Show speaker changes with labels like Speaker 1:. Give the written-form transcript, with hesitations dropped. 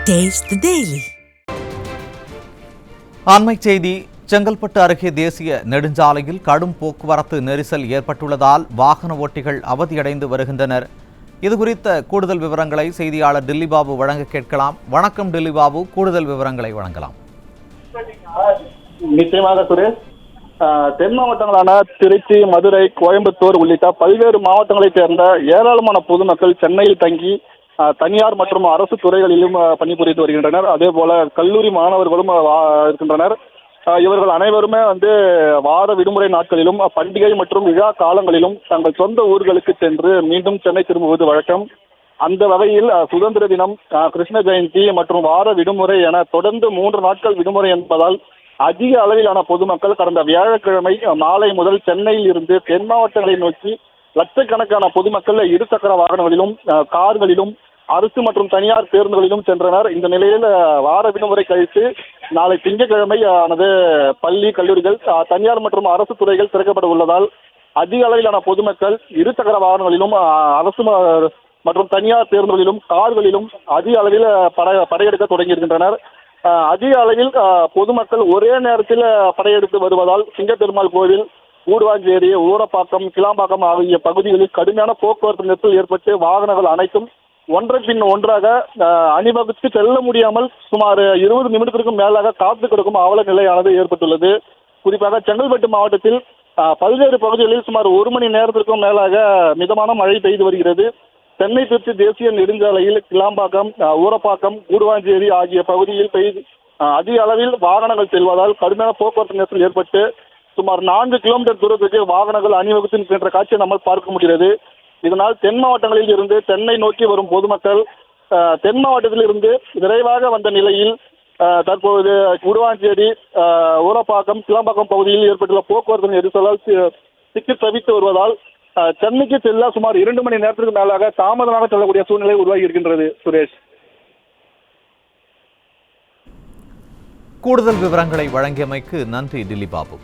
Speaker 1: Taste the Daily.
Speaker 2: அண்மைச் செய்தி. செங்கல்பட்டு அருகே தேசிய நெடுஞ்சாலையில் கடும் போக்குவரத்து நெரிசல் ஏற்பட்டுள்ளதால் வாகன ஓட்டிகள் அவதியடைந்து வருகின்றனர். இதுகுறித்த கூடுதல் விவரங்களை செய்தியாளர் டில்லிபாபு வழங்க கேட்கலாம். வணக்கம் டில்லிபாபு, கூடுதல் விவரங்களை வழங்கலாம்.
Speaker 3: நிச்சயமாக சுரேஷ், தென் மாவட்டங்களான திருச்சி, மதுரை, கோயம்புத்தூர் உள்ளிட்ட பல்வேறு மாவட்டங்களைச் சேர்ந்த ஏராளமான பொதுமக்கள் சென்னையில் தங்கி தனியார் மற்றும் அரசு துறைகளிலும் பணிபுரிந்து வருகின்றனர். அதே போல கல்லூரி மாணவர்களும் இருக்கின்றனர். இவர்கள் அனைவருமே வார விடுமுறை நாட்களிலும் பண்டிகை மற்றும் விழா காலங்களிலும் தங்கள் சொந்த ஊர்களுக்கு சென்று மீண்டும் சென்னை திரும்புவது வழக்கம். அந்த வகையில் சுதந்திர தினம், கிருஷ்ண ஜெயந்தி மற்றும் வார விடுமுறை என தொடர்ந்து 3 நாட்கள் விடுமுறை என்பதால் அதிக அளவிலான பொதுமக்கள் கடந்த வியாழக்கிழமை மாலை முதல் சென்னையில் இருந்து தென் மாவட்டங்களை நோக்கி லட்சக்கணக்கான பொதுமக்கள் இருசக்கர வாகனங்களிலும் கார்களிலும் அரசு மற்றும் தனியார் பேருந்துகளிலும் சென்றனர். இந்த நிலையில் வார விடுமுறை கழித்து நாளை திங்கட்கிழமை பள்ளி, கல்லூரிகள், தனியார் மற்றும் அரசு துறைகள் திறக்கப்பட உள்ளதால் அதிக அளவிலான பொதுமக்கள் இருசக்கர வாகனங்களிலும் அரசு மற்றும் தனியார் பேருந்துகளிலும் கார்களிலும் அதிக அளவில் படையெடுக்க தொடங்கியிருக்கின்றனர். அதிக அளவில் பொதுமக்கள் ஒரே நேரத்தில் படையெடுத்து வருவதால் சிங்கப்பெருமாள் கோவில், கூடுவாஞ்சேரி, ஊரப்பாக்கம், கிளாம்பாக்கம் ஆகிய பகுதிகளில் கடுமையான போக்குவரத்து நெரிசல் ஏற்பட்டு வாகனங்கள் அனைத்தும் ஒன்றை பின் ஒன்றாக அணிவகுத்து செல்ல முடியாமல் சுமார் 20 நிமிடத்திற்கும் மேலாக காத்து கிடக்கும் அவல நிலையானது ஏற்பட்டுள்ளது. குறிப்பாக செங்கல்பட்டு மாவட்டத்தில் பல்வேறு பகுதிகளில் சுமார் 1 மணி நேரத்திற்கும் மேலாக மிதமான மழை பெய்து வருகிறது. சென்னை திருச்சி தேசிய நெடுஞ்சாலையில் கிளாம்பாக்கம், ஊரப்பாக்கம், கூடுவாஞ்சேரி ஆகிய பகுதியில் அதிக அளவில் வாகனங்கள் செல்வதால் கடுமையான போக்குவரத்து நெரிசல் ஏற்பட்டு சுமார் 4 கிலோமீட்டர் தூரத்துக்கு வாகனங்கள் அணிவகுத்து நிற்கின்ற காட்சியை நம்மால் பார்க்க முடிகிறது. இதனால் தென் மாவட்டங்களில் இருந்து சென்னை நோக்கி வரும் பொதுமக்கள் தென் மாவட்டத்தில் இருந்து விரைவாக வந்த நிலையில் தற்போது கூடுவாஞ்சேரி, ஊரப்பாக்கம், கிளாம்பாக்கம் பகுதியில் ஏற்பட்டுள்ள போக்குவரத்து நெரிசலால் சிக்கி தவித்து வருவதால் சென்னைக்கு செல்ல சுமார் 2 மணி நேரத்திற்கு மேலாக தாமதமாக செல்லக்கூடிய சூழ்நிலை உருவாகி இருக்கின்றது. சுரேஷ்,
Speaker 2: கூடுதல் விவரங்களை வழங்கியமைக்கு நன்றி டில்லிபாபு.